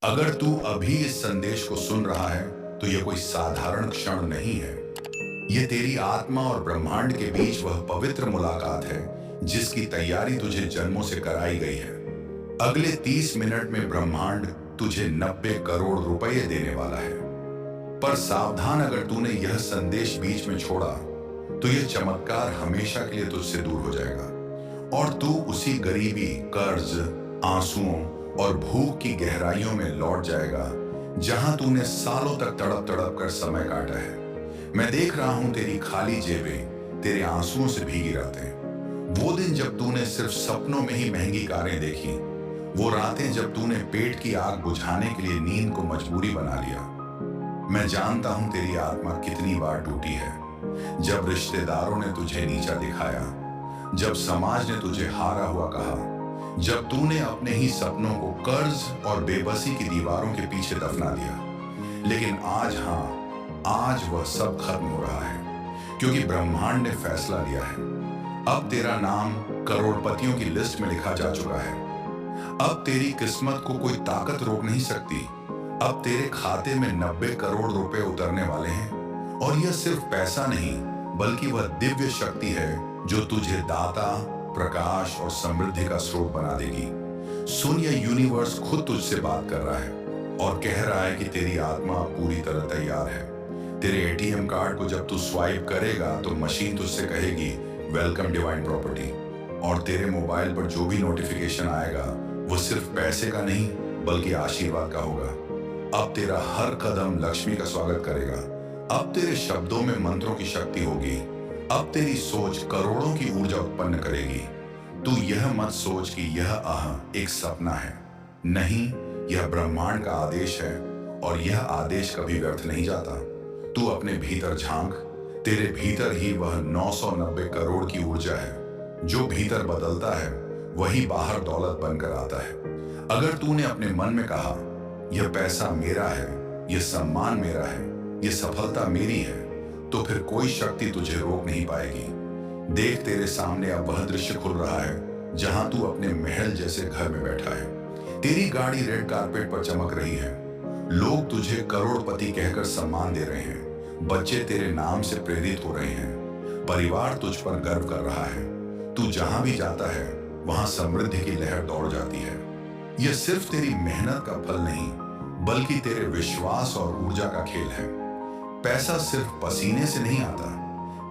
अगर तू अभी इस संदेश को सुन रहा है तो यह कोई साधारण क्षण नहीं है। यह तेरी आत्मा और ब्रह्मांड के बीच वह पवित्र मुलाकात है जिसकी तैयारी तुझे जन्मों से कराई गई है। अगले 30 मिनट में ब्रह्मांड तुझे 90 करोड़ रुपए देने वाला है। पर सावधान, अगर तूने यह संदेश बीच में छोड़ा तो यह चमत्कार हमेशा के लिए तुझसे दूर हो जाएगा और तू उसी गरीबी, कर्ज, आंसुओं और भूख की गहराइयों में लौट जाएगा जहां तूने सालों तक तड़प तड़प कर समय काटा है। मैं देख रहा हूं तेरी खाली जेबें तेरे आंसुओं से भीगी रातें। वो दिन जब तूने सिर्फ सपनों में ही महंगी कारें देखी, वो रातें जब तूने पेट की आग बुझाने के लिए नींद को मजबूरी बना लिया। मैं जानता हूं तेरी आत्मा कितनी बार टूटी है। जब रिश्तेदारों ने तुझे नीचा दिखाया, जब समाज ने तुझे हारा हुआ कहा, जब तूने अपने ही सपनों को कर्ज और बेबसी की दीवारों के पीछे दफना दिया। लेकिन आज, हाँ, आज वह सब खत्म हो रहा है क्योंकि ब्रह्मांड ने फैसला लिया है। अब तेरा नाम करोड़पतियों की लिस्ट में लिखा जा चुका है। अब तेरी किस्मत को कोई ताकत रोक नहीं सकती। अब तेरे खाते में 90 करोड़ रुपए उतरने वाले हैं और यह सिर्फ पैसा नहीं, बल्कि वह दिव्य शक्ति है जो तुझे दाता, प्रकाश और समृद्धि का स्रोत बना देगी। सुन, यह यूनिवर्स खुद तुझसे बात कर रहा है और कह रहा है कि तेरी आत्मा पूरी तरह तैयार है। तेरे एटीएम कार्ड को जब तू स्वाइप करेगा तो मशीन तुझसे कहेगी, वेलकम डिवाइन प्रॉपर्टी। और तेरे मोबाइल पर जो भी नोटिफिकेशन आएगा वो सिर्फ पैसे का नहीं बल्कि आशीर्वाद का होगा। अब तेरा हर कदम लक्ष्मी का स्वागत करेगा। अब तेरे शब्दों में मंत्रों की शक्ति होगी। अब तेरी सोच करोड़ों की ऊर्जा उत्पन्न करेगी। तू यह मत सोच कि यह एक सपना है। नहीं, यह ब्रह्मांड का आदेश है और यह आदेश कभी व्यर्थ नहीं जाता। तू अपने भीतर झांक, तेरे भीतर ही वह 990 करोड़ की ऊर्जा है। जो भीतर बदलता है वही बाहर दौलत बनकर आता है। अगर तूने अपने मन में कहा, यह पैसा मेरा है, यह सम्मान मेरा है, यह सफलता मेरी है, तो फिर कोई शक्ति तुझे रोक नहीं पाएगी। देख, तेरे सामने अब वह दृश्य खुल रहा है जहां तू अपने महल जैसे घर में बैठा है। तेरी गाड़ी रेड कारपेट पर चमक रही है। लोग तुझे करोड़पति कहकर सम्मान दे रहे हैं। बच्चे तेरे नाम से प्रेरित हो रहे हैं। परिवार तुझ पर गर्व कर रहा है। तू जहां भी जाता है वहां समृद्धि की लहर दौड़ जाती है। यह सिर्फ तेरी मेहनत का फल नहीं, बल्कि तेरे विश्वास और ऊर्जा का खेल है। पैसा सिर्फ पसीने से नहीं आता।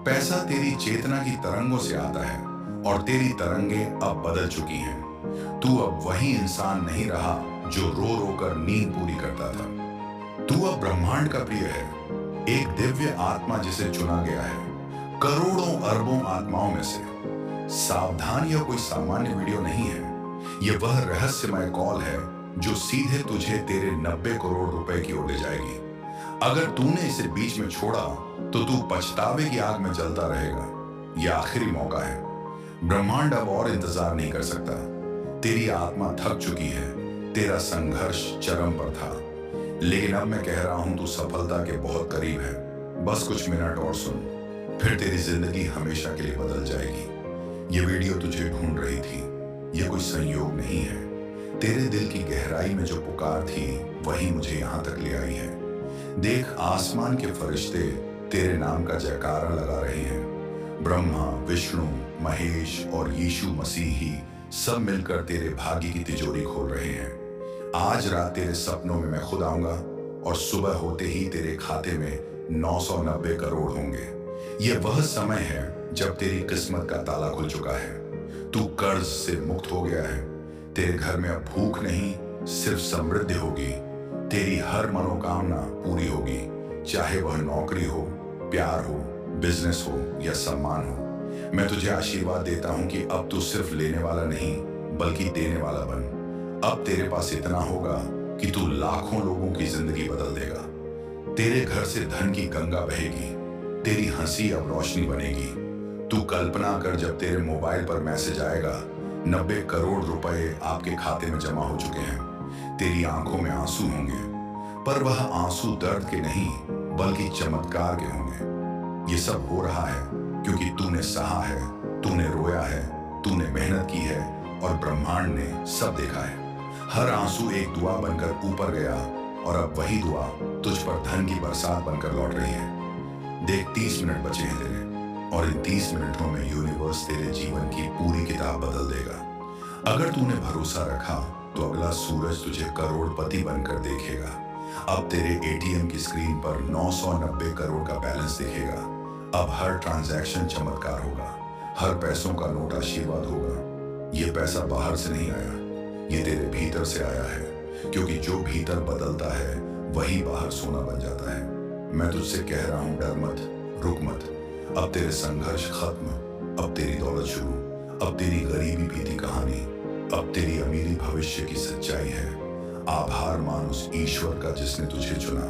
पैसा तेरी चेतना की तरंगों से आता है और तेरी तरंगे अब बदल चुकी हैं। तू अब वही इंसान नहीं रहा जो रो रो कर नींद पूरी करता था। तू अब ब्रह्मांड का प्रिय है, एक दिव्य आत्मा जिसे चुना गया है करोड़ों अरबों आत्माओं में से। सावधान, यह कोई सामान्य वीडियो नहीं है। यह वह रहस्यमय कॉल है जो सीधे तुझे तेरे 90 करोड़ रुपए की ओर ले जाएगी। अगर तूने इसे बीच में छोड़ा तो तू पछतावे की आग में जलता रहेगा। यह आखिरी मौका है। ब्रह्मांड अब और इंतजार नहीं कर सकता। तेरी आत्मा थक चुकी है। तेरा संघर्ष चरम पर था, लेकिन अब मैं कह रहा हूं तू सफलता के बहुत करीब है। बस कुछ मिनट और सुन, फिर तेरी जिंदगी हमेशा के लिए बदल जाएगी। यह वीडियो तुझे ढूंढ रही थी। यह कोई संयोग नहीं है। तेरे दिल की गहराई में जो पुकार थी वही मुझे यहां तक ले आई है। देख, आसमान के फरिश्ते तेरे नाम का जयकारा लगा रहे हैं। ब्रह्मा, विष्णु, महेश और यीशु मसीह ही सब मिलकर तेरे भाग्य की तिजोरी खोल रहे हैं। आज रात तेरे सपनों में मैं खुद आऊंगा और सुबह होते ही तेरे खाते में 990 करोड़ होंगे। यह वह समय है जब तेरी किस्मत का ताला खुल चुका है। तू कर्ज से मुक्त हो गया है। तेरे घर में अब भूख नहीं, सिर्फ समृद्धि होगी। तेरी हर मनोकामना पूरी होगी, चाहे वह नौकरी हो, प्यार हो, बिजनेस हो या सम्मान हो। मैं तुझे आशीर्वाद देता हूं कि अब तू सिर्फ लेने वाला नहीं बल्कि देने वाला बन। अब तेरे पास इतना होगा कि तू लाखों लोगों की जिंदगी बदल देगा। तेरे घर से धन की गंगा बहेगी। तेरी हंसी अब रोशनी बनेगी। तू कल्पना कर, जब तेरे मोबाइल पर मैसेज आएगा, 90 करोड़ रुपए आपके खाते में जमा हो चुके हैं। तेरी आंखों में आंसू होंगे, पर वह आंसू दर्द के नहीं बल्कि चमत्कार के होंगे। ये सब हो रहा है क्योंकि तूने सहा है, तूने रोया है, तूने मेहनत की है और ब्रह्मांड ने सब देखा है। हर आंसू एक दुआ बनकर ऊपर गया और अब वही दुआ तुझ पर धन की बरसात बनकर लौट रही है। देख 30 मिनट बचे हैं तेरे, और इन 30 मिनटों में यूनिवर्स तेरे जीवन की पूरी किताब बदल देगा। अगर तूने भरोसा रखा तो अगला सूरज तुझे करोड़पति बनकर देखेगा। अब तेरे एटीएम की स्क्रीन पर 990 करोड़ का बैलेंस दिखेगा। अब हर ट्रांजैक्शन चमत्कार होगा, हर पैसों का नोट आशीर्वाद होगा। ये पैसा बाहर से नहीं आया, ये तेरे भीतर से आया है, क्योंकि जो भीतर बदलता है वही बाहर सोना बन जाता है। मैं तुझसे कह रहा हूं, डर मत, रुक मत। अब तेरे संघर्ष खत्म, अब तेरी दौलत शुरू, अब तेरी गरीबी बीती कहानी, अब तेरी अमीरी भविष्य की सच्चाई है। आभार मान उस ईश्वर का जिसने तुझे चुना।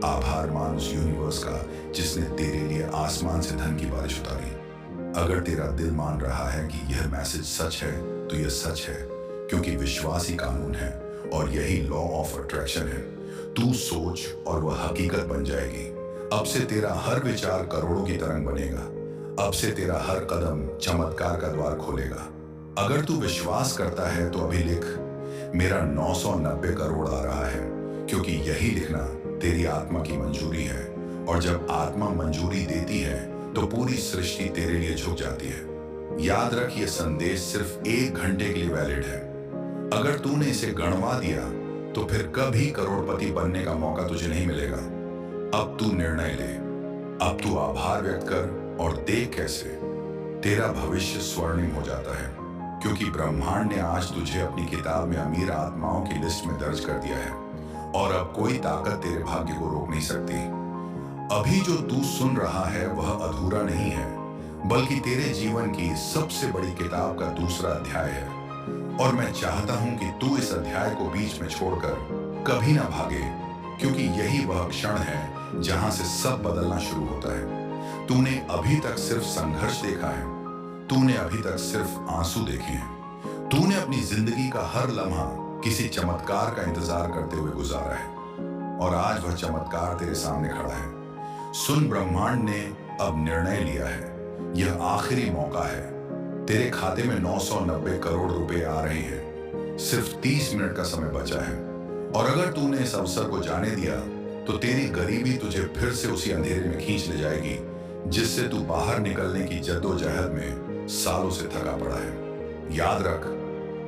आभार मान उस यूनिवर्स का जिसने तेरे लिए आसमान से धन की बारिश उतारी। अगर तेरा दिल मान रहा है कि यह मैसेज सच है तो यह सच है, क्योंकि विश्वास ही कानून है और यही लॉ ऑफ अट्रैक्शन है। तू सोच और वह हकीकत बन जाएगी। अब से तेरा हर विचार करोड़ों की तरंग बनेगा। अब से तेरा हर कदम चमत्कार का द्वार खोलेगा। अगर तू विश्वास करता है तो अभी लिख, मेरा 990 करोड़ आ रहा है, क्योंकि यही लिखना तेरी आत्मा की मंजूरी है। और जब आत्मा मंजूरी देती है तो पूरी सृष्टि तेरे लिए झुक जाती है। याद रख, ये संदेश सिर्फ 1 घंटे के लिए वैलिड है। अगर तूने इसे गणवा दिया तो फिर कभी करोड़पति बनने का मौका तुझे नहीं मिलेगा। अब तू निर्णय ले, अब तू आभार व्यक्त कर और देख कैसे तेरा भविष्य स्वर्णिम हो जाता है, क्योंकि ब्रह्मांड ने आज तुझे अपनी किताब में अमीर आत्माओं की लिस्ट में दर्ज कर दिया है और अब कोई ताकत तेरे भाग्य को रोक नहीं सकती। अभी जो तू सुन रहा है वह अधूरा नहीं है, बल्कि तेरे जीवन की सबसे बड़ी किताब का दूसरा अध्याय है। और मैं चाहता हूं कि तू इस अध्याय को बीच में छोड़कर कभी ना भागे, क्योंकि यही वह क्षण है जहां से सब बदलना शुरू होता है। तूने अभी तक सिर्फ संघर्ष देखा है, तूने अभी तक सिर्फ आंसू देखे हैं, तूने अपनी जिंदगी का हर लम्हा किसी चमत्कार का इंतजार करते हुए गुजारा है, और आज वह चमत्कार तेरे सामने खड़ा है। सुन, ब्रह्मांड ने अब निर्णय लिया है। यह आखिरी मौका है। तेरे खाते में 990 करोड़ रुपए आ रहे हैं। सिर्फ 30 मिनट का समय बचा है, और अगर तूने इस अवसर को जाने दिया तो तेरी गरीबी तुझे फिर से उसी अंधेरे में खींच ले जाएगी जिससे तू बाहर निकलने की जद्दोजहद में सालों से थका पड़ा है। याद रख,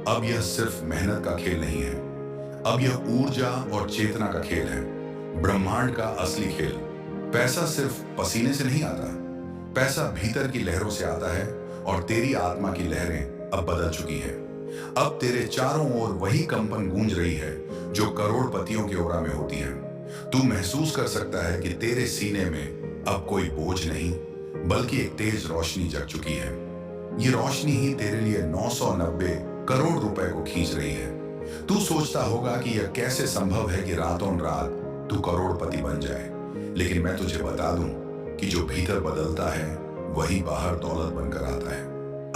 अब यह सिर्फ मेहनत का खेल नहीं है, अब यह ऊर्जा और चेतना का खेल है। ब्रह्मांड का असली खेल। पैसा सिर्फ पसीने से नहीं आता, पैसा भीतर की लहरों से आता है, और तेरी आत्मा की लहरें अब बदल चुकी हैं। अब तेरे चारों ओर वही कंपन गूंज रही है जो करोड़पतियों की ओरा में होती है। तू महसूस कर सकता है कि तेरे सीने में अब कोई बोझ नहीं, बल्कि एक तेज रोशनी जग चुकी है। ये रोशनी ही तेरे लिए 990 करोड़ रुपए को खींच रही है। तू सोचता होगा कि यह कैसे संभव है कि रातों रात तू करोड़पति बन जाए, लेकिन मैं तुझे बता दूं कि जो भीतर बदलता है वही बाहर दौलत बनकर आता है।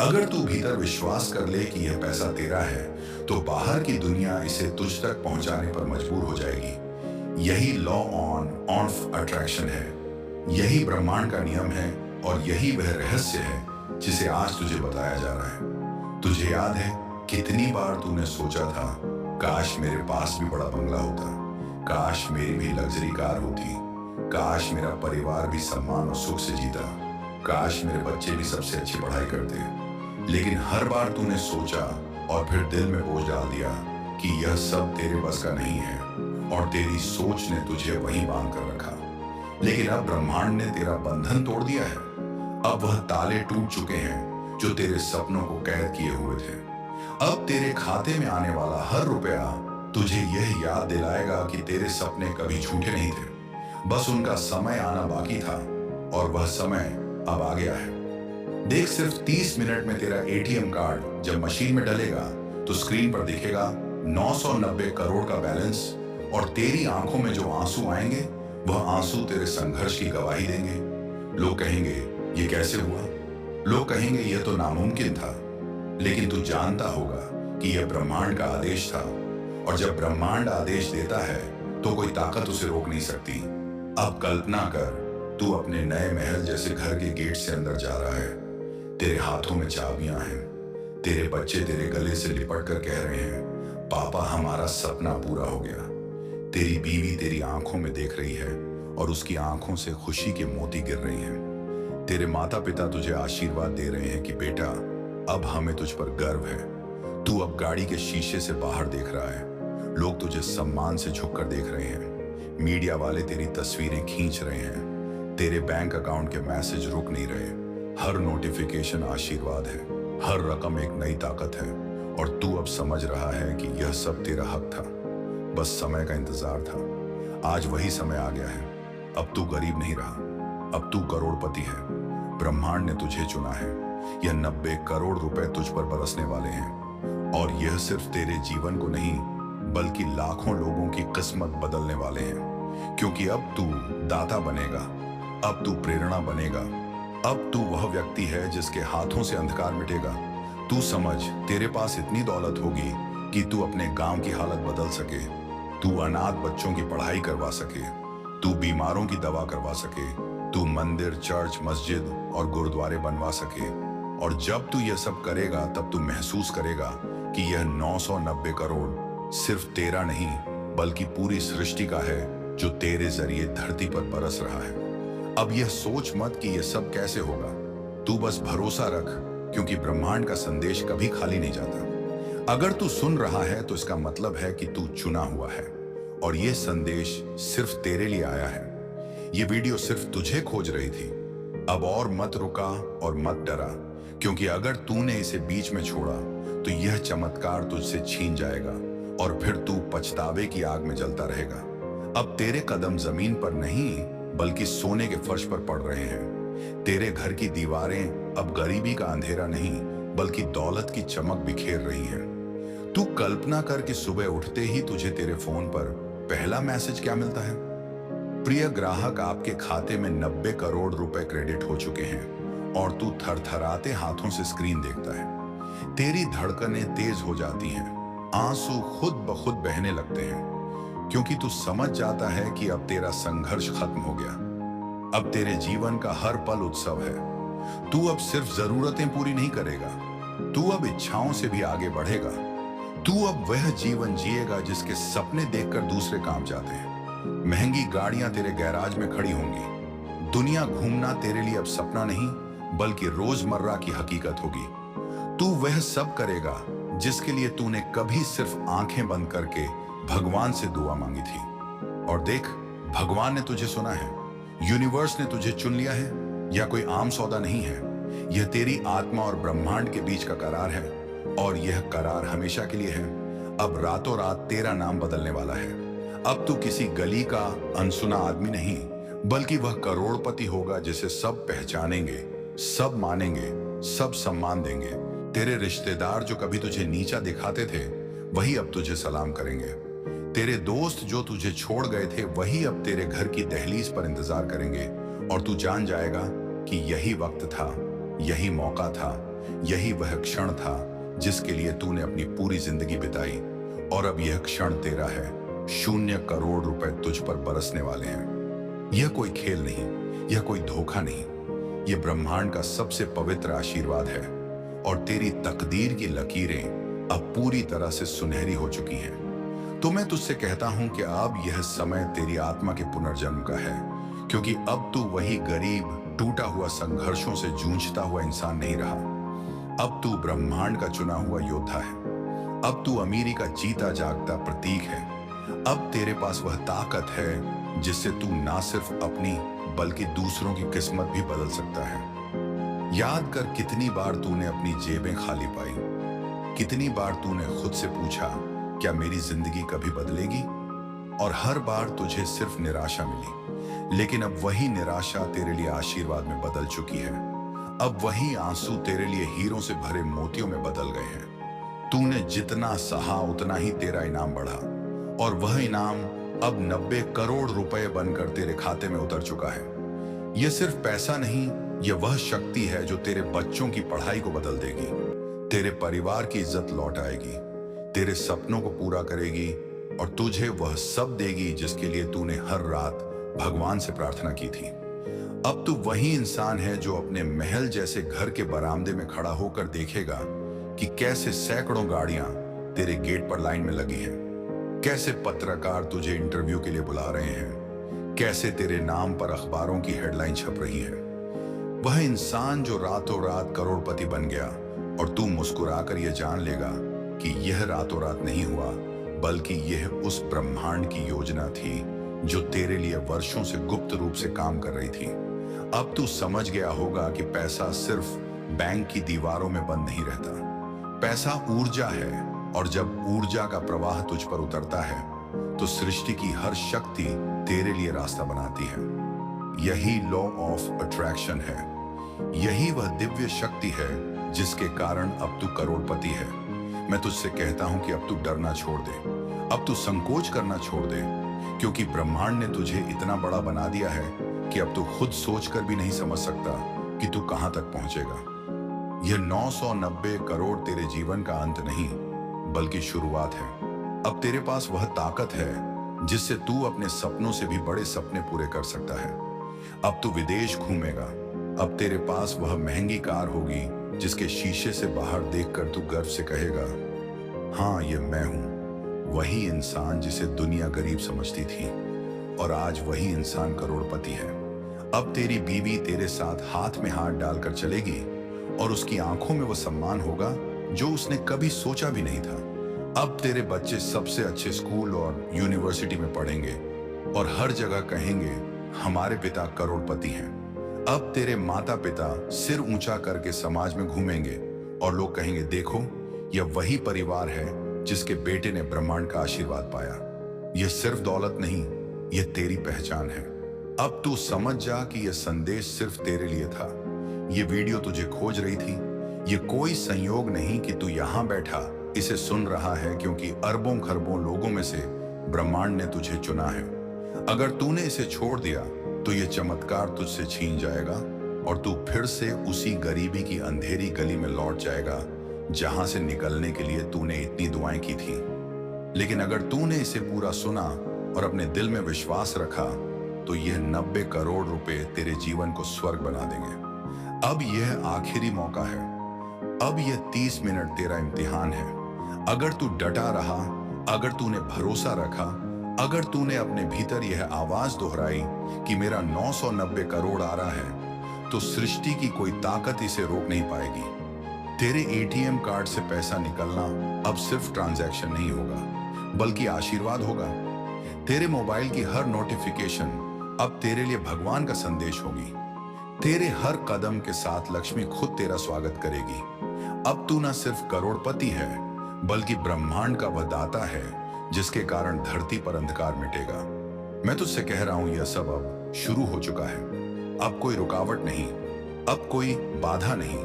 अगर तू भीतर विश्वास कर ले कि यह पैसा तेरा है तो बाहर की दुनिया इसे तुझ तक पहुंचाने पर मजबूर हो जाएगी। यही लॉ ऑफ अट्रैक्शन है, यही ब्रह्मांड का नियम है, और यही वह रहस्य है जिसे आज तुझे बताया जा रहा है। तुझे याद है कितनी बार तूने सोचा था, काश मेरे पास भी बड़ा बंगला होता, काश मेरी भी लग्जरी कार होती, काश मेरा परिवार भी सम्मान और सुख से जीता, काश मेरे बच्चे भी सबसे अच्छी पढ़ाई करते। लेकिन हर बार तूने सोचा और फिर दिल में बोझ डाल दिया कि यह सब तेरे बस का नहीं है, और तेरी सोच ने तुझे वहीं बांध कर रखा। लेकिन अब ब्रह्मांड ने तेरा बंधन तोड़ दिया है। अब वह ताले टूट चुके हैं जो तेरे सपनों को कैद किए हुए थे। अब तेरे खाते में आने वाला हर रुपया तुझे यह याद दिलाएगा कि तेरे सपने कभी झूठे नहीं थे, बस उनका समय आना बाकी था, और वह समय अब आ गया है। देख, सिर्फ 30 मिनट में तेरा एटीएम कार्ड जब मशीन में डलेगा तो स्क्रीन पर दिखेगा 990 करोड़ का बैलेंस, और तेरी आंखों में जो आंसू आएंगे वह आंसू तेरे संघर्ष की गवाही देंगे। लोग कहेंगे ये कैसे हुआ, लोग कहेंगे यह तो नामुमकिन था, लेकिन तू जानता होगा कि यह ब्रह्मांड का आदेश था, और जब ब्रह्मांड आदेश देता है तो कोई ताकत उसे रोक नहीं सकती। अब कल्पना कर, तू अपने नए महल जैसे घर के गेट से अंदर जा रहा है। तेरे हाथों में चाबियां हैं, तेरे बच्चे तेरे गले से लिपट कर कह रहे हैं, पापा, हमारा सपना पूरा हो गया। तेरी बीवी तेरी आंखों में देख रही है और उसकी आंखों से खुशी के मोती गिर रही हैं। तेरे माता पिता तुझे आशीर्वाद दे रहे हैं कि बेटा, अब हमें तुझ पर गर्व है। तू अब गाड़ी के शीशे से बाहर देख रहा है। लोग तुझे सम्मान से झुककर देख रहे हैं। मीडिया वाले तेरी तस्वीरें खींच रहे हैं। तेरे बैंक अकाउंट के मैसेज रुक नहीं रहे। हर नोटिफिकेशन आशीर्वाद है। हर रकम एक नई ताकत है। और तू अब समझ रहा है कि यह सब तेरा हक था, बस समय का इंतजार था। आज वही समय आ गया है। अब तू गरीब नहीं रहा, अब तू करोड़पति है। ब्रह्मांड ने तुझे चुना है। यह 90 करोड़ रुपए तुझ पर बरसने वाले हैं। और यह सिर्फ तेरे जीवन को नहीं, बल्कि लाखों लोगों की किस्मत बदलने वाले हैं। क्योंकि अब तू दाता बनेगा, अब तू प्रेरणा बनेगा, अब तू वह व्यक्ति है जिसके हाथों से अंधकार मिटेगा। तू समझ, तेरे पास इतनी दौलत होगी कि तू अपने गांव की हालत बदल सके, तू अनाथ बच्चों की पढ़ाई करवा सके, तू बीमारों की दवा करवा सके, तू मंदिर, चर्च, मस्जिद और गुरुद्वारे बनवा सके। और जब तू यह सब करेगा, तब तू महसूस करेगा कि यह 990 करोड़ सिर्फ तेरा नहीं, बल्कि पूरी सृष्टि का है, जो तेरे जरिए धरती पर बरस रहा है। अब यह सोच मत कि यह सब कैसे होगा। तू बस भरोसा रख, क्योंकि ब्रह्मांड का संदेश कभी खाली नहीं जाता। अगर तू सुन रहा है तो इसका मतलब है कि तू चुना हुआ है, और यह संदेश सिर्फ तेरे लिए आया है। यह वीडियो सिर्फ तुझे खोज रही थी। अब और मत रुका और मत डरा, क्योंकि अगर तूने इसे बीच में छोड़ा तो यह चमत्कार तुझसे छीन जाएगा और फिर तू पछतावे की आग में जलता रहेगा। अब तेरे कदम जमीन पर नहीं, बल्कि सोने के फर्श पर पड़ रहे हैं। तेरे घर की दीवारें अब गरीबी का अंधेरा नहीं, बल्कि दौलत की चमक बिखेर रही हैं। तू कल्पना कर कि सुबह उठते ही तुझे तेरे फोन पर पहला मैसेज क्या मिलता है? प्रिय ग्राहक, आपके खाते में 90 करोड़ रुपए क्रेडिट हो चुके हैं। और तू थरथराते हाथों से स्क्रीन देखता है। तेरी धड़कनें तेज हो जाती हैं, आंसू खुद ब खुद बहने लगते हैं, क्योंकि तू समझ जाता है कि अब तेरा संघर्ष खत्म हो गया। अब तेरे जीवन का हर पल उत्सव है। तू अब सिर्फ जरूरतें पूरी नहीं करेगा, तू अब इच्छाओं से भी आगे बढ़ेगा। तू अब वह जीवन जिएगा जिसके सपने देखकर दूसरे काम जाते हैं। महंगी गाड़ियां तेरे गैराज में खड़ी होंगी। दुनिया घूमना तेरे लिए अब सपना नहीं, बल्कि रोजमर्रा की हकीकत होगी। तू वह सब करेगा जिसके लिए तूने कभी सिर्फ आंखें बंद करके भगवान से दुआ मांगी थी। और देख, भगवान ने तुझे सुना है। यूनिवर्स ने तुझे चुन लिया है। यह कोई आम सौदा नहीं है, यह तेरी आत्मा और ब्रह्मांड के बीच का करार है। और यह करार हमेशा के लिए है। अब रातों रात तेरा नाम बदलने वाला है। अब तू किसी गली का अनसुना आदमी नहीं, बल्कि वह करोड़पति होगा जिसे सब पहचानेंगे, सब मानेंगे, सब सम्मान देंगे। तेरे रिश्तेदार जो कभी तुझे नीचा दिखाते थे, वही अब तुझे सलाम करेंगे। तेरे दोस्त जो तुझे छोड़ गए थे, वही अब तेरे घर की दहलीज पर इंतजार करेंगे। और तू जान जाएगा कि यही वक्त था, यही मौका था, यही वह क्षण था जिसके लिए तूने अपनी पूरी जिंदगी बिताई। और अब यह क्षण तेरा है। 0 करोड़ रुपए तुझ पर बरसने वाले हैं। यह कोई खेल नहीं, यह कोई धोखा नहीं, यह ब्रह्मांड का सबसे पवित्र आशीर्वाद है। और तेरी तकदीर की लकीरें अब पूरी तरह से सुनहरी हो चुकी हैं। तो मैं तुझसे कहता हूं कि अब यह समय तेरी आत्मा के पुनर्जन्म का है, क्योंकि अब तू वही गरीब, टूटा हुआ, संघर्षों से जूझता हुआ इंसान नहीं रहा। अब तू ब्रह्मांड का चुना हुआ योद्धा है। अब तू अमीरी का जीता जागता प्रतीक है। अब तेरे पास वह ताकत है जिससे तू ना सिर्फ अपनी, बल्कि दूसरों की किस्मत भी बदल सकता है। याद कर, कितनी बार तूने अपनी जेबें खाली पाई, कितनी बार तूने खुद से पूछा, क्या मेरी जिंदगी कभी बदलेगी? और हर बार तुझे सिर्फ निराशा मिली। लेकिन अब वही निराशा तेरे लिए आशीर्वाद में बदल चुकी है। अब वही आंसू तेरे लिए हीरों से भरे मोतियों में बदल गए हैं। तूने जितना सहा, उतना ही तेरा इनाम बढ़ा। और वह इनाम अब 90 करोड़ रुपए बनकर तेरे खाते में उतर चुका है। यह सिर्फ पैसा नहीं, यह वह शक्ति है जो तेरे बच्चों की पढ़ाई को बदल देगी, तेरे परिवार की इज्जत लौट आएगी, तेरे सपनों को पूरा करेगी और तुझे वह सब देगी जिसके लिए तूने हर रात भगवान से प्रार्थना की थी। अब तू वही इंसान है जो अपने महल जैसे घर के बरामदे में खड़ा होकर देखेगा कि कैसे सैकड़ों गाड़ियां तेरे गेट पर लाइन में लगी है, कैसे पत्रकार तुझे इंटरव्यू के लिए बुला रहे हैं, कैसे तेरे नाम पर अखबारों की हेडलाइन छप रही है। वह इंसान जो रातों रात करोड़पति बन गया और तू मुस्कुराकर यह जान लेगा कि यह रातों रात नहीं हुआ, बल्कि यह उस ब्रह्मांड की योजना थी जो तेरे लिए वर्षों से गुप्त रूप से काम कर रही थी। अब तू समझ गया होगा कि पैसा सिर्फ बैंक की दीवारों में बंद नहीं रहता। पैसा ऊर्जा है, और जब ऊर्जा का प्रवाह तुझ पर उतरता है तो सृष्टि की हर शक्ति तेरे लिए रास्ता बनाती है। यही लॉ ऑफ अट्रैक्शन है। यही वह दिव्य शक्ति है जिसके कारण अब तू करोड़पति है। मैं तुझसे कहता हूं कि अब तू डरना छोड़ दे, अब तू संकोच करना छोड़ दे, क्योंकि ब्रह्मांड ने तुझे इतना बड़ा बना दिया है कि अब तू खुद सोचकर भी नहीं समझ सकता कि तू कहां तक पहुंचेगा। यह 990 करोड़ तेरे जीवन का अंत नहीं, बल्कि शुरुआत है। अब तेरे पास वह ताकत है जिससे तू अपने सपनों से भी बड़े सपने पूरे कर सकता है। अब तू विदेश घूमेगा। अब तेरे पास वह महंगी कार होगी जिसके शीशे से बाहर देखकर तू गर्व से कहेगा, हाँ, ये मैं हूं, वही इंसान जिसे दुनिया गरीब समझती थी, और आज वही इंसान करोड़पति है। अब तेरी बीवी तेरे साथ हाथ में हाथ डालकर चलेगी और उसकी आंखों में वो सम्मान होगा जो उसने कभी सोचा भी नहीं था। अब तेरे बच्चे सबसे अच्छे स्कूल और यूनिवर्सिटी में पढ़ेंगे और हर जगह कहेंगे, हमारे पिता करोड़पति हैं। अब तेरे माता पिता सिर ऊंचा करके समाज में घूमेंगे और लोग कहेंगे, देखो, यह वही परिवार है जिसके बेटे ने ब्रह्मांड का आशीर्वाद पाया। यह सिर्फ दौलत नहीं, यह तेरी पहचान है। अब तू समझ जा कि यह संदेश सिर्फ तेरे लिए था। यह वीडियो तुझे खोज रही थी। यह कोई संयोग नहीं कि तू यहां बैठा इसे सुन रहा है, क्योंकि अरबों खरबों लोगों में से ब्रह्मांड ने तुझे चुना है। अगर तूने इसे छोड़ दिया तो यह चमत्कार तुझसे छीन जाएगा और तू फिर से उसी गरीबी की अंधेरी गली में लौट जाएगा जहां से निकलने के लिए तूने इतनी दुआएं की थी। लेकिन अगर तूने इसे पूरा सुना और अपने दिल में विश्वास रखा तो यह 90 करोड़ रुपए तेरे जीवन को स्वर्ग बना देंगे। अब यह आखिरी मौका है। अब यह 30 मिनट तेरा इम्तिहान है। अगर तू डटा रहा, अगर तूने भरोसा रखा, अगर तूने अपने भीतर यह आवाज दोहराई कि मेरा 990 करोड़ आ रहा है, तो सृष्टि की कोई ताकत इसे रोक नहीं पाएगी। तेरे एटीएम कार्ड से पैसा निकलना अब सिर्फ ट्रांजैक्शन नहीं होगा, बल्कि आशीर्वाद होगा। तेरे मोबाइल की हर नोटिफिकेशन अब तेरे लिए भगवान का संदेश होगी। तेरे हर कदम के साथ लक्ष्मी खुद तेरा स्वागत करेगी। अब तू न सिर्फ करोड़पति है, बल्कि ब्रह्मांड का वह दाता है जिसके कारण धरती पर अंधकार मिटेगा। मैं तुझसे कह रहा हूं, यह सब अब शुरू हो चुका है। अब कोई रुकावट नहीं, अब कोई बाधा नहीं,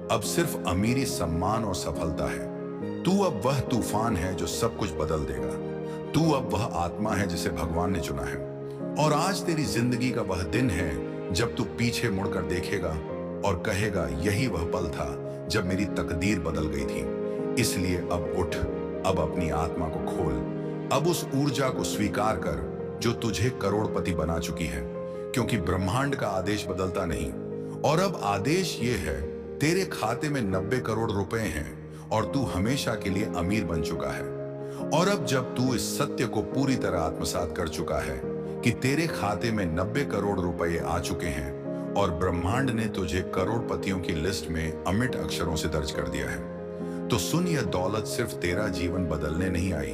अब सिर्फ अमीरी, सम्मान और सफलता है। तू अब वह तूफान है जो सब कुछ बदल देगा। तू अब वह आत्मा है जिसे भगवान ने चुना है। और आज तेरी जिंदगी का वह दिन है जब तू पीछे मुड़कर देखेगा और कहेगा, यही वह पल था जब मेरी तकदीर बदल गई थी। इसलिए अब उठ, अब अपनी आत्मा को खोल, अब उस ऊर्जा को स्वीकार कर जो तुझे करोड़पति बना चुकी है, क्योंकि ब्रह्मांड का आदेश बदलता नहीं। और अब आदेश ये है, तेरे खाते में 90 करोड़ रुपए हैं और तू हमेशा के लिए अमीर बन चुका है। और अब जब तू इस सत्य को पूरी तरह आत्मसात कर चुका है कि तेरे खाते में 90 करोड़ रुपए आ चुके हैं और ब्रह्मांड ने तुझे करोड़पतियों की लिस्ट में अमिट अक्षरों से दर्ज कर दिया है, तो सुन, यह दौलत सिर्फ तेरा जीवन बदलने नहीं आई,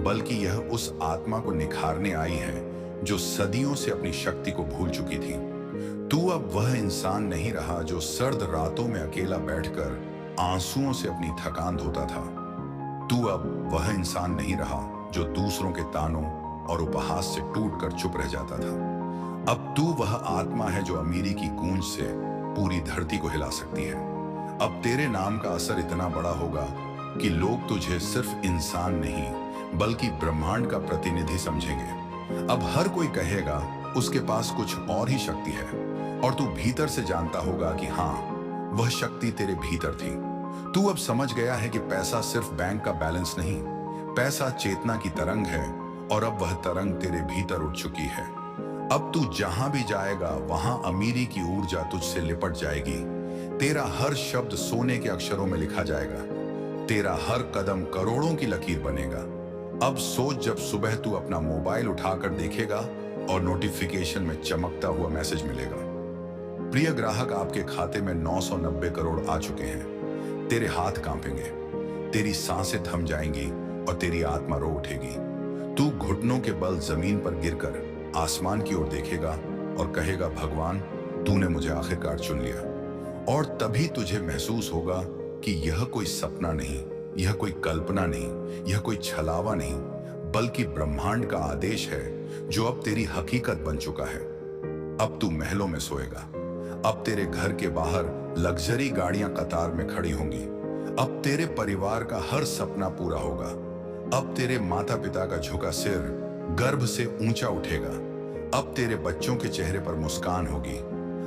बल्कि यह उस आत्मा को निखारने आई है जो सदियों से अपनी शक्ति को भूल चुकी थी। तू अब वह इंसान नहीं रहा जो सर्द रातों में अकेला बैठकर आंसुओं से अपनी थकान धोता था। तू अब वह इंसान नहीं रहा जो दूसरों के तानों और उपहास से टूटकर चुप रह जाता था। अब तू वह आत्मा है जो अमीरी की गूंज से पूरी धरती को हिला सकती है। अब तेरे नाम का असर इतना बड़ा होगा कि लोग तुझे सिर्फ इंसान नहीं, बल्कि ब्रह्मांड का प्रतिनिधि समझेंगे। अब हर कोई कहेगा उसके पास कुछ और ही शक्ति है, और तू भीतर से जानता होगा कि हाँ, वह शक्ति तेरे भीतर थी। तू अब समझ गया है कि पैसा सिर्फ बैंक का बैलेंस नहीं, पैसा चेतना की तरंग है, और अब वह तरंग तेरे भीतर उठ चुकी है। अब तू जहां भी जाएगा वहां अमीरी की ऊर्जा तुझसे लिपट जाएगी। तेरा हर शब्द सोने के अक्षरों में लिखा जाएगा। तेरा हर कदम करोड़ों की लकीर बनेगा। अब सोच, जब सुबह तू अपना मोबाइल उठाकर देखेगा और नोटिफिकेशन में चमकता हुआ मैसेज मिलेगा, प्रिय ग्राहक, आपके खाते में 990 करोड़ आ चुके हैं। तेरे हाथ कांपेंगे, तेरी सांसें थम जाएंगी और तेरी आत्मा रो उठेगी। तू घुटनों के बल जमीन पर गिरकर आसमान की ओर देखेगा और कहेगा, भगवान, तूने मुझे आखिरकार चुन लिया। और तभी तुझे महसूस होगा कि यह कोई सपना नहीं, यह कोई कल्पना नहीं, यह कोई छलावा नहीं, बल्कि ब्रह्मांड का आदेश है जो अब तेरी हकीकत बन चुका है। अब तू महलों में सोएगा, अब तेरे घर के बाहर लग्जरी गाड़ियां कतार में खड़ी होंगी, अब तेरे परिवार का हर सपना पूरा होगा, अब तेरे माता पिता का झुका सिर गर्भ से ऊंचा उठेगा, अब तेरे बच्चों के चेहरे पर मुस्कान होगी,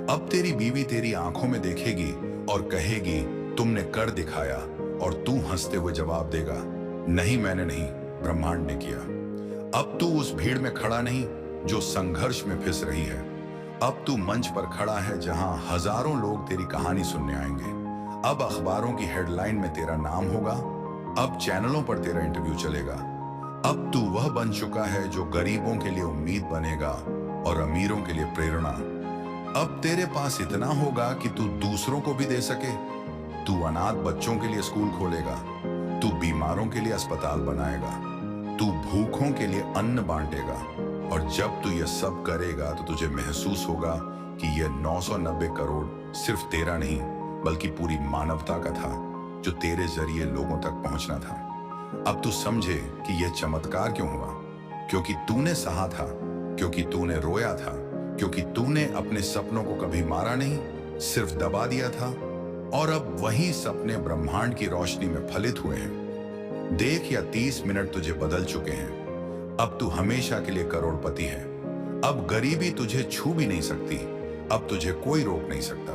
अब तेरी बीवी तेरी आंखों में देखेगी और कहेगी, तुमने कर दिखाया। और तू हंसते हुए जवाब देगा, नहीं, मैंने नहीं, ब्रह्मांड ने किया। अब तू उस भीड़ में खड़ा नहीं जो संघर्ष में फिस रही है, अब तू मंच पर खड़ा है जहां हजारों लोग तेरी कहानी सुनने आएंगे। अब अखबारों की हेडलाइन में तेरा नाम होगा, अब चैनलों पर तेरा इंटरव्यू चलेगा। अब तू वह बन चुका है जो गरीबों के लिए उम्मीद बनेगा और अमीरों के लिए प्रेरणा। अब तेरे पास इतना होगा कि तू दूसरों को भी दे सके। तू अनाथ बच्चों के लिए स्कूल खोलेगा, तू बीमारों के लिए अस्पताल बनाएगा, तू भूखों के लिए अन्न बांटेगा। और जब तू यह सब करेगा तो तुझे महसूस होगा कि यह 990 करोड़ सिर्फ तेरा नहीं बल्कि पूरी मानवता का था, जो तेरे जरिए लोगों तक पहुंचना था। अब तू समझे कि यह चमत्कार क्यों हुआ, क्योंकि तूने सहा था, क्योंकि तूने रोया था, क्योंकि तूने अपने सपनों को कभी मारा नहीं, सिर्फ दबा दिया था। और अब वही सपने ब्रह्मांड की रोशनी में फलित हुए हैं। देख, या 30 मिनट तुझे बदल चुके हैं। अब तू हमेशा के लिए करोड़पति है। अब गरीबी तुझे छू भी नहीं सकती, अब तुझे कोई रोक नहीं सकता,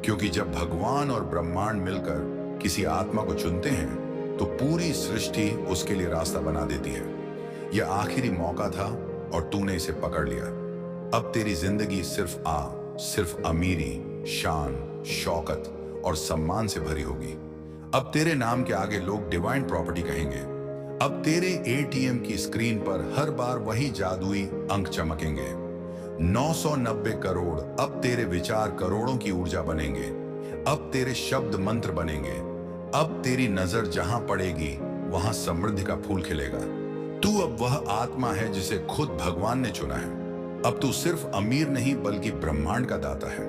क्योंकि जब भगवान और ब्रह्मांड मिलकर किसी आत्मा को चुनते हैं तो पूरी सृष्टि उसके लिए रास्ता बना देती है। यह आखिरी मौका था और तूने इसे पकड़ लिया। अब तेरी जिंदगी सिर्फ अमीरी, शान, शौकत और सम्मान से भरी होगी। अब तेरे नाम के आगे लोग डिवाइन प्रॉपर्टी कहेंगे। अब तेरे एटीएम की स्क्रीन पर हर बार वही जादुई अंक चमकेंगे। 990 करोड़। अब तेरे विचार करोड़ों की ऊर्जा बनेंगे। अब तेरे शब्द मंत्र बनेंगे। अब तेरी नजर जहां पड़ेगी वहां समृद्धि का फूल खिलेगा। तू अब वह आत्मा है जिसे खुद भगवान ने चुना है। अब तू सिर्फ अमीर नहीं बल्कि ब्रह्मांड का दाता है।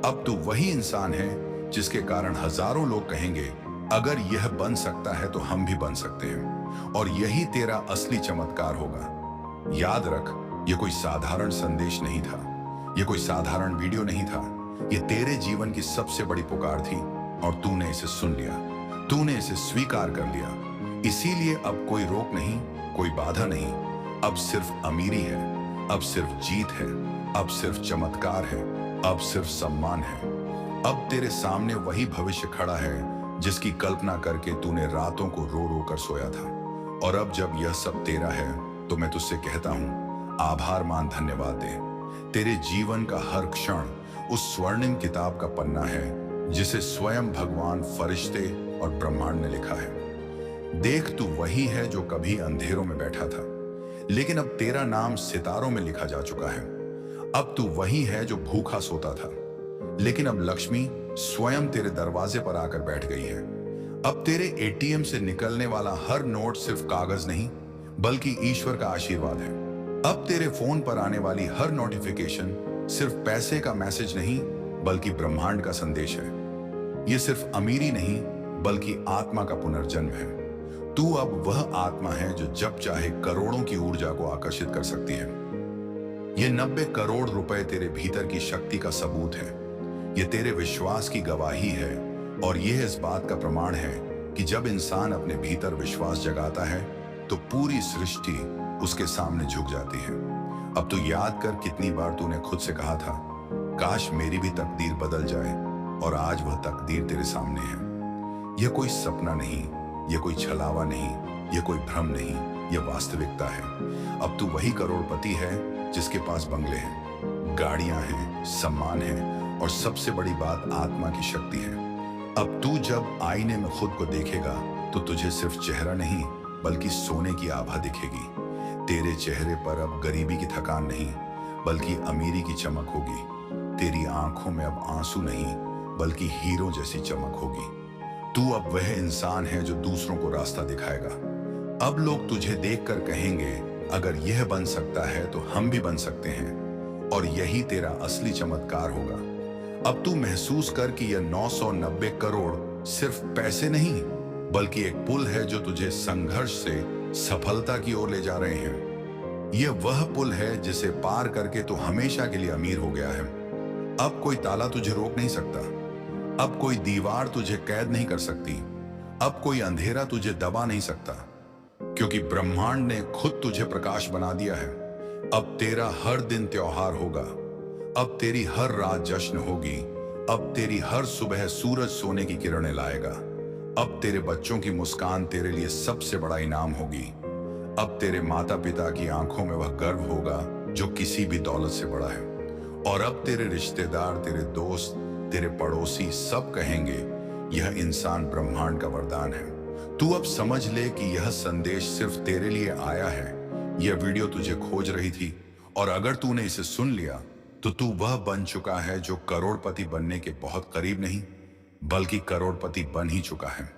अब तू वही इंसान है जिसके कारण हजारों लोग कहेंगे, अगर यह बन सकता है तो हम भी बन सकते हैं। और यही तेरा असली चमत्कार होगा। याद रख, यह कोई साधारण संदेश नहीं था, यह कोई साधारण वीडियो नहीं था, यह तेरे जीवन की सबसे बड़ी पुकार थी और तूने इसे सुन लिया, तूने इसे स्वीकार कर लिया। इसीलिए अब कोई रोक नहीं, कोई बाधा नहीं। अब सिर्फ अमीरी है, अब सिर्फ जीत है, अब सिर्फ चमत्कार है, अब सिर्फ सम्मान है। अब तेरे सामने वही भविष्य खड़ा है जिसकी कल्पना करके तूने रातों को रो रो कर सोया था। और अब जब यह सब तेरा है तो मैं तुझसे कहता हूं, आभार मान, धन्यवाद दे। तेरे जीवन का हर क्षण उस स्वर्णिम किताब का पन्ना है जिसे स्वयं भगवान, फरिश्ते और ब्रह्मांड ने लिखा है। देख, तू वही है जो कभी अंधेरों में बैठा था, लेकिन अब तेरा नाम सितारों में लिखा जा चुका है। अब तू वही है जो भूखा सोता था, लेकिन अब लक्ष्मी स्वयं तेरे दरवाजे पर आकर बैठ गई है। अब तेरे एटीएम से निकलने वाला हर नोट सिर्फ कागज नहीं बल्कि ईश्वर का आशीर्वाद है। अब तेरे फोन पर आने वाली हर नोटिफिकेशन सिर्फ पैसे का मैसेज नहीं बल्कि ब्रह्मांड का संदेश है। यह सिर्फ अमीरी नहीं बल्कि आत्मा का पुनर्जन्म है। तू अब वह आत्मा है जो जब चाहे करोड़ों की ऊर्जा को आकर्षित कर सकती है। यह 90 करोड़ रुपए तेरे भीतर की शक्ति का सबूत है। यह तेरे विश्वास की गवाही है और यह इस बात का प्रमाण है कि जब इंसान अपने भीतर विश्वास जगाता है तो पूरी सृष्टि उसके सामने झुक जाती है। अब तू याद कर, कितनी बार तूने खुद से कहा था, काश मेरी भी तकदीर बदल जाए, और आज वह तकदीर तेरे सामने है। यह कोई सपना नहीं, यह कोई छलावा नहीं, यह कोई भ्रम नहीं, यह वास्तविकता है। अब तू वही करोड़पति है जिसके पास बंगले हैं, गाड़ियां हैं, सम्मान है और सबसे बड़ी बात, आत्मा की शक्ति है। अब तू जब आईने में खुद को देखेगा तो तुझे सिर्फ चेहरा नहीं बल्कि सोने की आभा दिखेगी। तेरे चेहरे पर अब गरीबी की थकान नहीं बल्कि अमीरी की चमक होगी। तेरी आंखों में अब आंसू नहीं बल्कि हीरो जैसी चमक होगी। तू अब वह इंसान है जो दूसरों को रास्ता दिखाएगा। अब लोग तुझे देखकर कहेंगे, अगर यह बन सकता है तो हम भी बन सकते हैं। और यही तेरा असली चमत्कार होगा। अब तू महसूस कर कि यह 990 करोड़ सिर्फ पैसे नहीं बल्कि एक पुल है जो तुझे संघर्ष से सफलता की ओर ले जा रहे हैं। यह वह पुल है जिसे पार करके तू हमेशा के लिए अमीर हो गया है। अब कोई ताला तुझे रोक नहीं सकता। अब कोई दीवार तुझे कैद नहीं कर सकती। अब कोई अंधेरा तुझे दबा नहीं सकता, क्योंकि ब्रह्मांड ने खुद तुझे प्रकाश बना दिया है। अब तेरा हर दिन त्योहार होगा। अब तेरी हर रात जश्न होगी। अब तेरी हर सुबह सूरज सोने की किरणें लाएगा। अब तेरे बच्चों की मुस्कान तेरे लिए सबसे बड़ा इनाम होगी। अब तेरे माता पिता की आंखों में वह गर्व होगा जो किसी भी दौलत से बड़ा है। और अब तेरे रिश्तेदार, तेरे दोस्त, तेरे पड़ोसी सब कहेंगे, यह इंसान ब्रह्मांड का वरदान है। तू अब समझ ले कि यह संदेश सिर्फ तेरे लिए आया है। यह वीडियो तुझे खोज रही थी, और अगर तूने इसे सुन लिया तो तू वह बन चुका है जो करोड़पति बनने के बहुत करीब नहीं बल्कि करोड़पति बन ही चुका है।